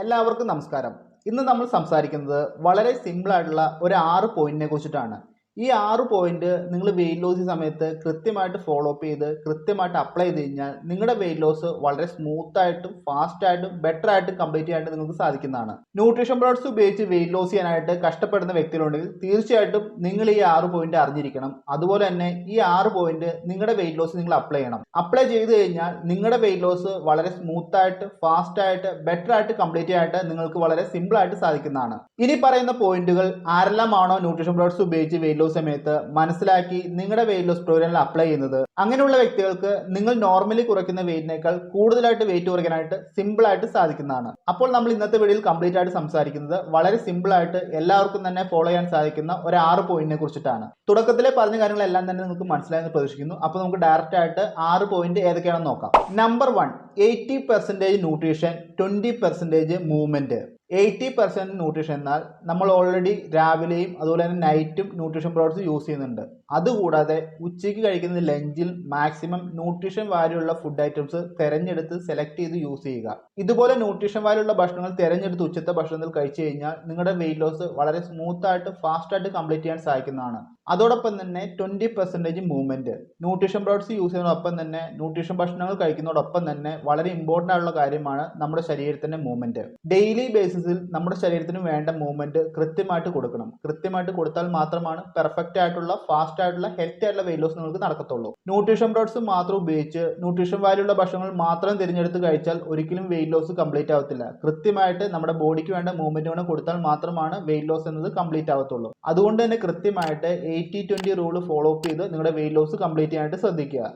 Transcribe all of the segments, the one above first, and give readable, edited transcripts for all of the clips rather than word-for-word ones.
എല്ലാവർക്കും നമസ്കാരം. ഇന്ന് നമ്മൾ സംസാരിക്കുന്നത് വളരെ സിമ്പിൾ ആയിട്ടുള്ള ഒരു 6 പോയിന്റിനെ കുറിച്ചിട്ടാണ്. ഈ 6 പോയിന്റ് നിങ്ങൾ വെയിറ്റ് ലോസ് സമയത്ത് കൃത്യമായിട്ട് ഫോളോ അപ്പ് ചെയ്ത് കൃത്യമായിട്ട് അപ്ലൈ ചെയ്ത് കഴിഞ്ഞാൽ നിങ്ങളുടെ വെയിറ്റ് ലോസ് വളരെ സ്മൂത്ത് ആയിട്ടും ഫാസ്റ്റ് ആയിട്ടും ബെറ്റർ ആയിട്ടും കംപ്ലീറ്റ് ചെയ്യാനായിട്ട് നിങ്ങൾക്ക് സാധിക്കുന്നതാണ്. ന്യൂട്രീഷൻ പ്രോഡക്ട്സ് ഉപയോഗിച്ച് വെയിറ്റ് ലോസ് ചെയ്യാനായിട്ട് കഷ്ടപ്പെടുന്ന വ്യക്തികളുണ്ടെങ്കിൽ തീർച്ചയായിട്ടും നിങ്ങൾ ഈ 6 പോയിന്റ് അറിഞ്ഞിരിക്കണം. അതുപോലെ തന്നെ ഈ 6 പോയിന്റ് നിങ്ങളുടെ വെയിറ്റ് ലോസ് നിങ്ങൾ അപ്ലൈ ചെയ്യണം. അപ്ലൈ ചെയ്ത് കഴിഞ്ഞാൽ നിങ്ങളുടെ വെയിറ്റ് ലോസ് വളരെ സ്മൂത്ത് ആയിട്ട് ഫാസ്റ്റ് ആയിട്ട് ബെറ്റർ ആയിട്ട് കംപ്ലീറ്റ് ചെയ്യാനായിട്ട് നിങ്ങൾക്ക് വളരെ സിമ്പിൾ ആയിട്ട് സാധിക്കുന്നതാണ്. ഇനി പറയുന്ന പോയിന്റുകൾ ആരെല്ലാമാണോ ന്യൂട്രീഷൻ പ്രോഡക്ട്സ് ഉപയോഗിച്ച് വെയിറ്റ് ലോസ് സമയത്ത് മനസ്സിലാക്കി നിങ്ങളുടെ വെയിറ്റ് ലോസ് പ്രോഗ്രാമിൽ അപ്ലൈ ചെയ്യുന്നത്, അങ്ങനെയുള്ള വ്യക്തികൾക്ക് നിങ്ങൾ നോർമലി കുറയ്ക്കുന്ന വെയിറ്റിനേക്കാൾ കൂടുതലായിട്ട് വെയിറ്റ് കുറയ്ക്കാനായിട്ട് സിമ്പിൾ ആയിട്ട് സാധിക്കുന്നതാണ്. അപ്പോൾ നമ്മൾ ഇന്നത്തെ വീഡിയോയിൽ കംപ്ലീറ്റ് ആയിട്ട് സംസാരിക്കുന്നത് വളരെ സിമ്പിൾ ആയിട്ട് എല്ലാവർക്കും തന്നെ ഫോളോ ചെയ്യാൻ സാധിക്കുന്ന ഒരു 6 പോയിന്റിനെ കുറിച്ചിട്ടാണ്. തുടക്കത്തിലെ പറഞ്ഞ കാര്യങ്ങളെല്ലാം തന്നെ നിങ്ങൾക്ക് മനസ്സിലായെന്ന് പ്രതീക്ഷിക്കുന്നു. അപ്പോൾ നമുക്ക് ഡയറക്റ്റ് ആയിട്ട് 6 പോയിന്റ് ഏതൊക്കെയാണെന്ന് നോക്കാം. Number 1, 80% nutrition, 20% movement. 80% ന്യൂട്രീഷൻ എന്നാൽ നമ്മൾ ഓൾറെഡി രാവിലെയും അതുപോലെ തന്നെ നൈറ്റും ന്യൂട്രീഷൻ പ്രോഡക്ട്സ് യൂസ് ചെയ്യുന്നുണ്ട്. അതുകൂടാതെ ഉച്ചയ്ക്ക് കഴിക്കുന്ന ലഞ്ചിൽ മാക്സിമം ന്യൂട്രീഷൻ വാല്യൂ ഉള്ള ഫുഡ് ഐറ്റംസ് തിരഞ്ഞെടുത്ത് സെലക്ട് ചെയ്ത് യൂസ് ചെയ്യുക. ഇതുപോലെ ന്യൂട്രീഷൻ വാല്യൂ ഉള്ള ഭക്ഷണങ്ങൾ തിരഞ്ഞെടുത്ത് ഉച്ചത്തെ ഭക്ഷണത്തിൽ കഴിച്ചു കഴിഞ്ഞാൽ നിങ്ങളുടെ വെയിറ്റ് ലോസ് വളരെ സ്മൂത്ത് ആയിട്ട് ഫാസ്റ്റ് ആയിട്ട് കംപ്ലീറ്റ് ചെയ്യാൻ സാധിക്കുന്നതാണ്. അതോടൊപ്പം തന്നെ 20% മൂവ്മെന്റ്. ന്യൂട്രീഷൻ പ്രോഡക്ട്സ് യൂസ് ചെയ്യുന്നതോടൊപ്പം തന്നെ ന്യൂട്രീഷൻ ഭക്ഷണങ്ങൾ കഴിക്കുന്നതോടൊപ്പം തന്നെ വളരെ ഇമ്പോർട്ടൻ്റ് ആയിട്ടുള്ള കാര്യമാണ് നമ്മുടെ ശരീരത്തിന്റെ മൂവ്മെന്റ്. ഡെയിലി ബേസിസിൽ നമ്മുടെ ശരീരത്തിന് വേണ്ട മൂവ്മെന്റ് കൃത്യമായിട്ട് കൊടുക്കണം. കൃത്യമായിട്ട് കൊടുത്താൽ മാത്രമാണ് പെർഫെക്റ്റ് ആയിട്ടുള്ള ഫാസ്റ്റ് ആയിട്ടുള്ള ഹെൽത്തി ആയിട്ടുള്ള വെയിറ്റ് ലോസ് നിങ്ങൾക്ക് നടക്കത്തുള്ളൂ. ന്യൂട്രീഷൻ പ്രോഡക്ട്സ് മാത്രം ഉപയോഗിച്ച് ന്യൂട്രീഷൻ വാല്യൂ ഉള്ള ഭക്ഷണങ്ങൾ മാത്രം തിരഞ്ഞെടുത്ത് കഴിച്ചാൽ ഒരിക്കലും വെയിറ്റ് ലോസ് കംപ്ലീറ്റ് ആവത്തില്ല. കൃത്യമായിട്ട് നമ്മുടെ ബോഡിക്ക് വേണ്ട മൂവ്മെന്റ് കൊണ്ട് കൊടുത്താൽ മാത്രമാണ് വെയിറ്റ് ലോസ് എന്നത് കംപ്ലീറ്റ് ആവത്തുള്ളൂ. അതുകൊണ്ട് തന്നെ കൃത്യമായിട്ട് 80-20 റൂൾ ഫോളോ അപ്പ് ചെയ്ത് നിങ്ങളുടെ വെയിറ്റ് ലോസ് കംപ്ലീറ്റ് ചെയ്യാനായിട്ട് ശ്രദ്ധിക്കുക.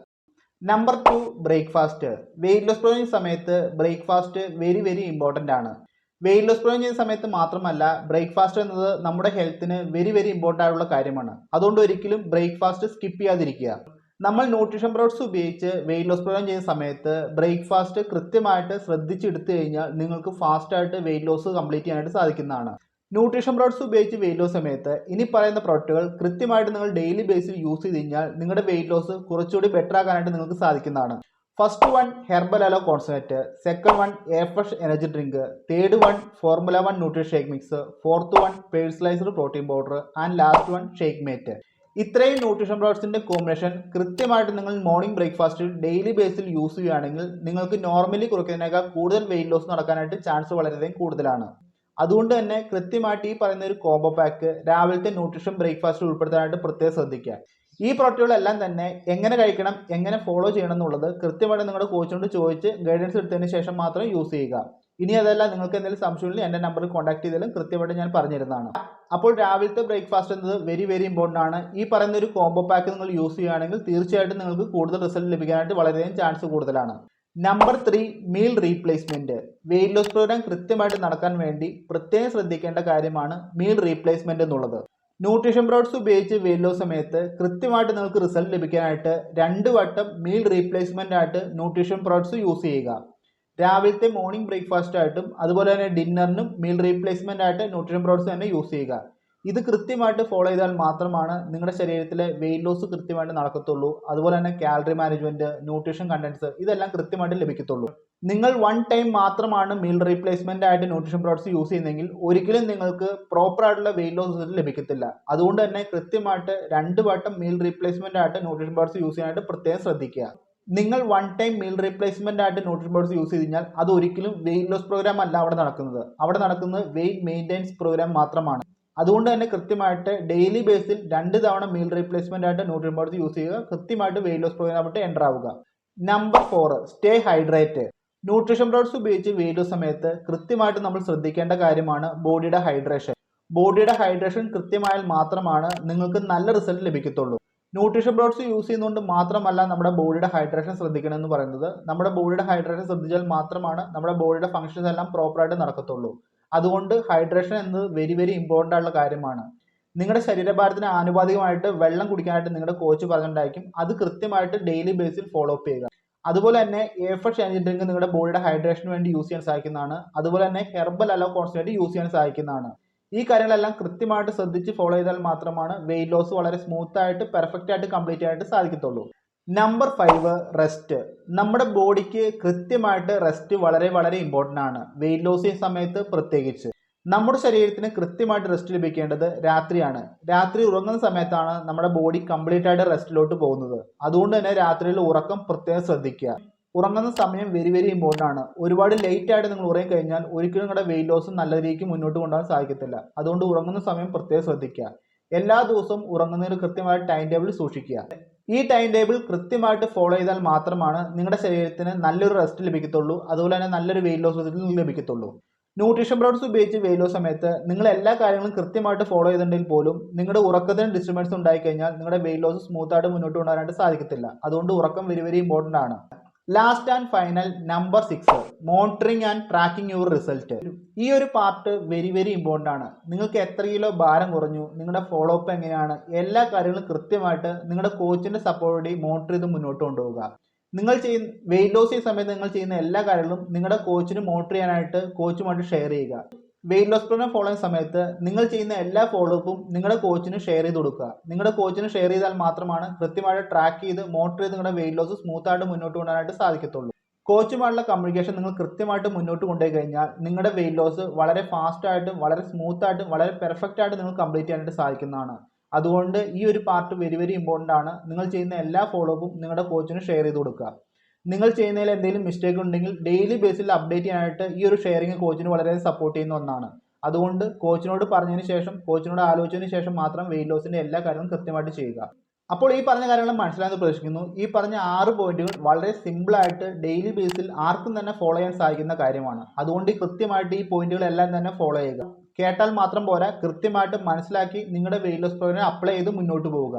Number 2, breakfast. Weight loss programme സമയത്ത് ബ്രേക്ക്ഫാസ്റ്റ് വെരി ഇമ്പോർട്ടൻ്റ് ആണ്. വെയിറ്റ് ലോസ് പ്രോഗ്രാം ചെയ്യുന്ന സമയത്ത് മാത്രമല്ല, ബ്രേക്ക്ഫാസ്റ്റ് എന്നത് നമ്മുടെ ഹെൽത്തിന് വെരി ഇമ്പോർട്ടൻ്റ് ആയിട്ടുള്ള കാര്യമാണ്. അതുകൊണ്ട് ഒരിക്കലും ബ്രേക്ക്ഫാസ്റ്റ് സ്കിപ്പ് ചെയ്യാതിരിക്കുക. നമ്മൾ ന്യൂട്രീഷൻ പ്രോഡക്ട്സ് ഉപയോഗിച്ച് വെയിറ്റ് ലോസ് പ്രോഗ്രാം ചെയ്യുന്ന സമയത്ത് ബ്രേക്ക്ഫാസ്റ്റ് കൃത്യമായിട്ട് ശ്രദ്ധിച്ചെടുത്തു കഴിഞ്ഞാൽ നിങ്ങൾക്ക് ഫാസ്റ്റ് ആയിട്ട് വെയിറ്റ് ലോസ് കംപ്ലീറ്റ് ചെയ്യാനായിട്ട് സാധിക്കുന്നതാണ്. ന്യൂട്രീഷൻ പ്രോഡക്ട്സ് ഉപയോഗിച്ച് വെയിറ്റ് ലോസ് സമയത്ത് ഇനി പറയുന്ന പ്രോഡക്റ്റുകൾ കൃത്യമായിട്ട് നിങ്ങൾ ഡെയിലി ബേസിൽ യൂസ് ചെയ്ത് കഴിഞ്ഞാൽ നിങ്ങളുടെ വെയിറ്റ് ലോസ് കുറച്ചുകൂടി ബെറ്റർ ആക്കാനായിട്ട് നിങ്ങൾക്ക് സാധിക്കുന്നതാണ്. First 1, herbal hello concentrate. Second 1, A fresh energy drink. Third 1, formula 1 nutrition shake mix. Fourth 1, personalised protein powder. And last 1, shake mate. ഇത്രയും ന്യൂട്രീഷൻ പ്രോഡക്ട്സിന്റെ കോമ്പിനേഷൻ കൃത്യമായിട്ട് നിങ്ങൾ മോർണിംഗ് ബ്രേക്ക്ഫാസ്റ്റിൽ ഡെയിലി ബേസിൽ യൂസ് ചെയ്യുകയാണെങ്കിൽ നിങ്ങൾക്ക് നോർമലി കുറയ്ക്കുന്നതിനേക്കാൾ കൂടുതൽ വെയിറ്റ് ലോസ് നടക്കാനായിട്ട് ചാൻസ് വളരെയധികം കൂടുതലാണ്. അതുകൊണ്ട് തന്നെ കൃത്യമായിട്ട് ഈ പറയുന്ന ഒരു കോംബോ പാക്ക് രാവിലത്തെ ന്യൂട്രീഷൻ ബ്രേക്ക്ഫാസ്റ്റിൽ ഉൾപ്പെടുത്താനായിട്ട് പ്രത്യേകം ശ്രദ്ധിക്കുക. ഈ പ്രോഡക്റ്റുകളെല്ലാം തന്നെ എങ്ങനെ കഴിക്കണം, എങ്ങനെ ഫോളോ ചെയ്യണം എന്നുള്ളത് കൃത്യമായിട്ട് നിങ്ങളുടെ കോച്ചിനോട് ചോദിച്ച് ഗൈഡൻസ് എടുത്തതിന് ശേഷം മാത്രം യൂസ് ചെയ്യുക. ഇനി അതല്ല നിങ്ങൾക്ക് എന്തെങ്കിലും സംശയമുണ്ടെങ്കിൽ എൻ്റെ നമ്പറിൽ കോൺടാക്ട് ചെയ്താലും കൃത്യമായിട്ട് ഞാൻ പറഞ്ഞിരുന്നതാണ്. അപ്പോൾ രാവിലത്തെ ബ്രേക്ക്ഫാസ്റ്റ് എന്നത് വെരി ഇമ്പോർട്ടൻ്റ് ആണ്. ഈ പറയുന്ന ഒരു കോംബോ പാക്ക് നിങ്ങൾ യൂസ് ചെയ്യുകയാണെങ്കിൽ തീർച്ചയായിട്ടും നിങ്ങൾക്ക് കൂടുതൽ റിസൾട്ട് ലഭിക്കാനായിട്ട് വളരെയധികം ചാൻസ് കൂടുതലാണ്. Number 3, meal replacement. Weight loss programme കൃത്യമായിട്ട് നടക്കാൻ വേണ്ടി പ്രത്യേകം ശ്രദ്ധിക്കേണ്ട കാര്യമാണ് മീൽ റീപ്ലേസ്മെന്റ് എന്നുള്ളത്. ന്യൂട്രീഷൻ പ്രോഡക്ട്സ് ഉപയോഗിച്ച് വെയിറ്റ് ലോസ് സമയത്ത് കൃത്യമായിട്ട് നിങ്ങൾക്ക് റിസൾട്ട് ലഭിക്കാനായിട്ട് 2 വട്ടം മീൽ റീപ്ലേസ്മെന്റ് ആയിട്ട് ന്യൂട്രീഷൻ പ്രോഡക്ട്സ് യൂസ് ചെയ്യുക. രാവിലത്തെ മോർണിംഗ് ബ്രേക്ക്ഫാസ്റ്റ് ആയിട്ടും അതുപോലെ തന്നെ ഡിന്നറിനും മീൽ റീപ്ലേസ്മെന്റ് ആയിട്ട് ന്യൂട്രീഷൻ പ്രോഡക്ട്സ് തന്നെ യൂസ് ചെയ്യുക. ഇത് കൃത്യമായിട്ട് ഫോളോ ചെയ്താൽ മാത്രമാണ് നിങ്ങളുടെ ശരീരത്തിലെ വെയിറ്റ് ലോസ് കൃത്യമായിട്ട് നടക്കത്തുള്ളൂ. അതുപോലെ തന്നെ കാലറി മാനേജ്മെന്റ്, ന്യൂട്രീഷൻ കണ്ടന്റ്സ് ഇതെല്ലാം കൃത്യമായിട്ട് ലഭിക്കത്തുള്ളൂ. നിങ്ങൾ 1 ടൈം മാത്രമാണ് മീൽ റീപ്ലേസ്മെന്റ് ആയിട്ട് ന്യൂട്രീഷൻ പ്രോഡക്ട്സ് യൂസ് ചെയ്യുന്നതെങ്കിൽ ഒരിക്കലും നിങ്ങൾക്ക് പ്രോപ്പർ ആയിട്ടുള്ള വെയിറ്റ് ലോസ് ലഭിക്കത്തില്ല. അതുകൊണ്ട് തന്നെ കൃത്യമായിട്ട് 2 വട്ടം മീൽ റീപ്ലേസ്മെന്റ് ആയിട്ട് ന്യൂട്രീഷൻ പ്രോഡക്ട്സ് യൂസ് ചെയ്യാനായിട്ട് പ്രത്യേകം ശ്രദ്ധിക്കുക. നിങ്ങൾ 1 ടൈം മീൽ റീപ്ലേസ്മെന്റ് ആയിട്ട് ന്യൂട്രീഷൻ പ്രോഡക്ട്സ് യൂസ് ചെയ്ത് കഴിഞ്ഞാൽ അത് ഒരിക്കലും വെയിറ്റ് ലോസ് പ്രോഗ്രാം അല്ല അവിടെ നടക്കുന്നത്. അവിടെ നടക്കുന്നത് വെയിറ്റ് മെയിൻ്റെനൻസ് പ്രോഗ്രാം മാത്രമാണ്. അതുകൊണ്ട് തന്നെ കൃത്യമായിട്ട് ഡെയിലി ബേസിൽ 2 തവണ മീൽ റീപ്ലേസ്മെന്റ് ആയിട്ട് ന്യൂട്രീഷൻ പ്രോഡക്ട്സ് യൂസ് ചെയ്യുക. കൃത്യമായിട്ട് വെയിറ്റ് ലോസ് പ്രോഗ്രാമായിട്ട് എൻ്റർ ആവുക. Number 4, stay hydrate. Nutrition products ഉപയോഗിച്ച് വെയിറ്റ് ലോസ് സമയത്ത് കൃത്യമായിട്ട് നമ്മൾ ശ്രദ്ധിക്കേണ്ട കാര്യമാണ് ബോഡിയുടെ ഹൈഡ്രേഷൻ. ബോഡിയുടെ ഹൈഡ്രേഷൻ കൃത്യമായാൽ മാത്രമാണ് നിങ്ങൾക്ക് നല്ല റിസൾട്ട് ലഭിക്കത്തുള്ളൂ. ന്യൂട്രീഷൻ പ്രോഡക്ട്സ് യൂസ് ചെയ്യുന്നതുകൊണ്ട് മാത്രമല്ല നമ്മുടെ ബോഡിയുടെ ഹൈഡ്രേഷൻ ശ്രദ്ധിക്കണം എന്ന് പറയുന്നത്. നമ്മുടെ ബോഡിയുടെ ഹൈഡ്രേഷൻ ശ്രദ്ധിച്ചാൽ മാത്രമാണ് നമ്മുടെ ബോഡിയുടെ ഫംഗ്ഷൻസ് എല്ലാം പ്രോപ്പറായിട്ട് നടക്കത്തുള്ളൂ. അതുകൊണ്ട് ഹൈഡ്രേഷൻ എന്നത് വെരി ഇമ്പോർട്ടൻ്റ് ആയിട്ടുള്ള കാര്യമാണ്. നിങ്ങളുടെ ശരീരഭാരത്തിന് ആനുപാതികമായിട്ട് വെള്ളം കുടിക്കാനായിട്ട് നിങ്ങളുടെ കോച്ച് പറഞ്ഞിട്ടുണ്ടായിരിക്കും. അത് കൃത്യമായിട്ട് ഡെയിലി ബേസിൽ ഫോളോ അപ്പ് ചെയ്യുക. അതുപോലെ തന്നെ എ ഫ്രഷ് എനർജി ഡ്രിങ്ക് നിങ്ങളുടെ ബോഡിയുടെ ഹൈഡ്രേഷന് വേണ്ടി യൂസ് ചെയ്യാൻ സാധിക്കുന്നതാണ്. അതുപോലെ തന്നെ ഹെർബൽ അലോ കോൺസെൻട്രേറ്റ് യൂസ് ചെയ്യാൻ സാധിക്കുന്നതാണ്. ഈ കാര്യങ്ങളെല്ലാം കൃത്യമായിട്ട് ശ്രദ്ധിച്ച് ഫോളോ ചെയ്താൽ മാത്രമാണ് വെയിറ്റ് ലോസ് വളരെ സ്മൂത്ത് ആയിട്ട് പെർഫെക്റ്റ് ആയിട്ട് കംപ്ലീറ്റ് ആയിട്ട് സാധിക്കത്തുള്ളൂ. Number 5 rest. നമ്മുടെ ബോഡിക്ക് കൃത്യമായിട്ട് റെസ്റ്റ് വളരെ വളരെ ഇമ്പോർട്ടൻ്റ് ആണ്, വെയിറ്റ് ലോസ് ചെയ്യുന്ന സമയത്ത് പ്രത്യേകിച്ച്. നമ്മുടെ ശരീരത്തിന് കൃത്യമായിട്ട് റെസ്റ്റ് ലഭിക്കേണ്ടത് രാത്രിയാണ്. രാത്രി ഉറങ്ങുന്ന സമയത്താണ് നമ്മുടെ ബോഡി കംപ്ലീറ്റ് ആയിട്ട് റെസ്റ്റിലോട്ട് പോകുന്നത്. അതുകൊണ്ട് തന്നെ രാത്രിയിൽ ഉറക്കം പ്രത്യേകം ശ്രദ്ധിക്കുക. ഉറങ്ങുന്ന സമയം വെരി വെരി ഇമ്പോർട്ടൻ്റ് ആണ്. ഒരുപാട് ലേറ്റ് ആയിട്ട് നിങ്ങൾ ഉറങ്ങി കഴിഞ്ഞാൽ ഒരിക്കലും നിങ്ങളുടെ വെയിറ്റ് ലോസ് നല്ല രീതിക്ക് മുന്നോട്ട് കൊണ്ടുപോകാൻ സാധിക്കത്തില്ല. അതുകൊണ്ട് ഉറങ്ങുന്ന സമയം പ്രത്യേകം ശ്രദ്ധിക്കുക. എല്ലാ ദിവസവും ഉറങ്ങുന്നതിന് കൃത്യമായ ടൈം ടേബിൾ സൂക്ഷിക്കുക. ഈ ടൈം ടേബിൾ കൃത്യമായിട്ട് ഫോളോ ചെയ്താൽ മാത്രമാണ് നിങ്ങളുടെ ശരീരത്തിന് നല്ലൊരു റെസ്റ്റ് ലഭിക്കത്തുള്ളൂ, അതുപോലെ തന്നെ നല്ലൊരു വെയിറ്റ് ലോസ് റിസൾട്ട് ലഭിക്കത്തുള്ളൂ. ന്യൂട്രീഷൻ പ്രോഡക്ട്സ് ഉപയോഗിച്ച് വെയിറ്റ് ലോസ് സമയത്ത് നിങ്ങൾ എല്ലാ കാര്യങ്ങളും കൃത്യമായിട്ട് ഫോളോ ചെയ്തിട്ടുണ്ടെങ്കിൽ പോലും നിങ്ങളുടെ ഉറക്കത്തിന് ഡിസ്റ്റർബൻസ് ഉണ്ടായി കഴിഞ്ഞാൽ നിങ്ങളുടെ വെയിറ്റ് ലോസ് സ്മൂത്ത് ആയിട്ട് മുന്നോട്ട് കൊണ്ടുവരാനായിട്ട് സാധിക്കത്തില്ല. അതുകൊണ്ട് ഉറക്കം വെരി വെരി ഇമ്പോർട്ടൻ്റ് ആണ്. Last and final number 6, monitoring and tracking your result. ഈ ഒരു പാർട്ട് വെരി വെരി ഇമ്പോർട്ടൻ്റ് ആണ്. നിങ്ങൾക്ക് എത്ര കിലോ ഭാരം കുറഞ്ഞു, നിങ്ങളുടെ ഫോളോ അപ്പ് എങ്ങനെയാണ്, എല്ലാ കാര്യങ്ങളും കൃത്യമായിട്ട് നിങ്ങളുടെ കോച്ചിന്റെ സപ്പോർട്ടോടെ മോണിറ്റർ ചെയ്ത് മുന്നോട്ട് കൊണ്ടുപോകുക. നിങ്ങൾ ചെയ്യുന്ന വെയിറ്റ് ലോസ് ചെയ്യുന്ന സമയത്ത് നിങ്ങൾ ചെയ്യുന്ന എല്ലാ കാര്യങ്ങളും നിങ്ങളുടെ കോച്ചിന് മോണിറ്റർ ചെയ്യാനായിട്ട് കോച്ചുമായിട്ട് ഷെയർ ചെയ്യുക. വെയിറ്റ് ലോസ് പ്രോഗ്രാം ഫോളോ ചെയ്യുന്ന സമയത്ത് നിങ്ങൾ ചെയ്യുന്ന എല്ലാ ഫോളോ അപ്പും നിങ്ങളുടെ കോച്ചിന് ഷെയർ ചെയ്ത് കൊടുക്കുക. നിങ്ങളുടെ കോച്ചിന് ഷെയർ ചെയ്താൽ മാത്രമാണ് കൃത്യമായിട്ട് ട്രാക്ക് ചെയ്ത് മോണിറ്റർ ചെയ്ത് നിങ്ങളുടെ വെയിറ്റ് ലോസ് സ്മൂത്ത് ആയിട്ട് മുന്നോട്ട് കൊണ്ടുപോകാനായിട്ട് സാധിക്കത്തുള്ളൂ. കോച്ചുമായുള്ള കമ്മ്യൂണിക്കേഷൻ നിങ്ങൾ കൃത്യമായിട്ട് മുന്നോട്ട് കൊണ്ടുപോയി കഴിഞ്ഞാൽ നിങ്ങളുടെ വെയിറ്റ് ലോസ് വളരെ ഫാസ്റ്റ് ആയിട്ടും വളരെ സ്മൂത്ത് ആയിട്ടും വളരെ പെർഫെക്റ്റ് ആയിട്ട് നിങ്ങൾ കംപ്ലീറ്റ് ചെയ്യാനായിട്ട് സാധിക്കുന്നതാണ്. അതുകൊണ്ട് ഈ ഒരു പാർട്ട് വെരി വെരി ഇമ്പോർട്ടൻ്റ് ആണ്. നിങ്ങൾ ചെയ്യുന്ന എല്ലാ ഫോളോ അപ്പും നിങ്ങളുടെ കോച്ചിന് ഷെയർ ചെയ്ത് കൊടുക്കുക. നിങ്ങൾ ചെയ്യുന്നതിൽ എന്തെങ്കിലും മിസ്റ്റേക്ക് ഉണ്ടെങ്കിൽ ഡെയിലി ബേസിൽ അപ്ഡേറ്റ് ചെയ്യാനായിട്ട് ഈ ഒരു ഷെയറിങ് കോച്ചിന് വളരെ സപ്പോർട്ട് ചെയ്യുന്ന ഒന്നാണ്. അതുകൊണ്ട് കോച്ചിനോട് പറഞ്ഞതിന് ശേഷം, കോച്ചിനോട് ആലോചിച്ചതിന് ശേഷം മാത്രം വെയിറ്റ് ലോസിന്റെ എല്ലാ കാര്യങ്ങളും കൃത്യമായിട്ട് ചെയ്യുക. അപ്പോൾ ഈ പറഞ്ഞ കാര്യങ്ങൾ മനസ്സിലായെന്ന് പ്രതീക്ഷിക്കുന്നു. ഈ പറഞ്ഞ 6 പോയിന്റുകൾ വളരെ സിമ്പിളായിട്ട് ഡെയിലി ബേസിൽ ആർക്കും തന്നെ ഫോളോ ചെയ്യാൻ സാധിക്കുന്ന കാര്യമാണ്. അതുകൊണ്ട് കൃത്യമായിട്ട് ഈ പോയിന്റുകളെല്ലാം തന്നെ ഫോളോ ചെയ്യുക. കേട്ടാൽ മാത്രം പോരാ, കൃത്യമായിട്ട് മനസ്സിലാക്കി നിങ്ങളുടെ വെയിറ്റ് ലോസ് പ്രോഗ്രാം അപ്ലൈ ചെയ്ത് മുന്നോട്ട് പോവുക.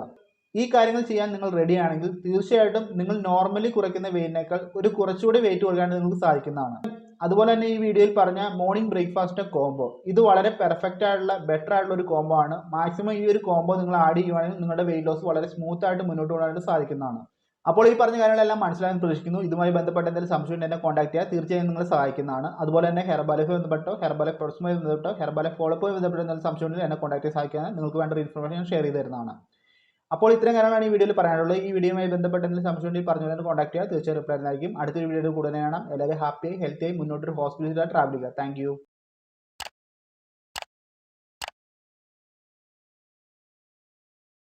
ഈ കാര്യങ്ങൾ ചെയ്യാൻ നിങ്ങൾ റെഡി ആണെങ്കിൽ തീർച്ചയായിട്ടും നിങ്ങൾ നോർമലി കുറയ്ക്കുന്ന വെയിറ്റിനേക്കാൾ ഒരു കുറച്ചുകൂടി വെയിറ്റ് കുറയ്ക്കാൻ നിങ്ങൾക്ക് സാധിക്കുന്നതാണ്. അതുപോലെ തന്നെ ഈ വീഡിയോയിൽ പറഞ്ഞ മോർണിംഗ് ബ്രേക്ക്ഫാസ്റ്റ് കോംബോ, ഇത് വളരെ പെർഫെക്റ്റ് ആയിട്ടുള്ള ബെറ്റർ ആയിട്ടുള്ള ഒരു കോംബോ ആണ്. മാക്സിമം ഈ ഒരു കോംബോ നിങ്ങൾ ആഡ് ചെയ്യുവാണെങ്കിൽ നിങ്ങളുടെ വെയിറ്റ് ലോസ് വളരെ സ്മൂത്ത് ആയിട്ട് മുന്നോട്ട് കൊണ്ടുപോകാനായിട്ട് സാധിക്കുന്നതാണ്. അപ്പോൾ ഈ പറഞ്ഞ കാര്യങ്ങളെല്ലാം മനസ്സിലായെന്ന് പ്രതീക്ഷിക്കുന്നു. ഇതുമായി ബന്ധപ്പെട്ട എന്തെങ്കിലും സംശയം ഉണ്ടെങ്കിൽ എന്നെ കോൺടാക്ട് ചെയ്യുക, തീർച്ചയായും നിങ്ങളെ സഹായിക്കുന്നതാണ്. അതുപോലെ തന്നെ ഹെർബലൈഫുമായി ബന്ധപ്പെട്ടോ ഹെർബലൈഫ് പ്രൊഡക്ട്സുമായി ബന്ധപ്പെട്ടോ ഹെർബലൈഫ് ഫോളോ അപ്പുമായി ബന്ധപ്പെട്ട എന്തെങ്കിലും സംശയം ഉണ്ടെങ്കിൽ എന്നെ കോൺടാക്ട് ചെയ്യാൻ സാധിക്കുന്നതാണ്. നിങ്ങൾക്ക് വേണ്ട ഇൻഫർമേഷൻ ഷെയർ ചെയ്ത് തരുന്നതാണ്. അപ്പോൾ ഇത്രയും കാര്യങ്ങളാണ് ഈ വീഡിയോയിൽ പറയാനുള്ളത്. ഈ വീഡിയോയുമായി ബന്ധപ്പെട്ട എന്തെങ്കിലും സംശയം ഉണ്ടെങ്കിൽ പറഞ്ഞു കോൺടാക്ട് ചെയ്യുക, തീർച്ചയായും റിപ്ലൈ ആയിരിക്കും. അടുത്തൊരു വീഡിയോയിൽ കൂടുതൽ കാണാം. എല്ലാവരും ഹാപ്പിയായി ഹെൽത്തിയായി മുന്നോട്ടൊരു ഹോസ്പിറ്റലിൽ ട്രാവൽ ചെയ്യുക. താങ്ക്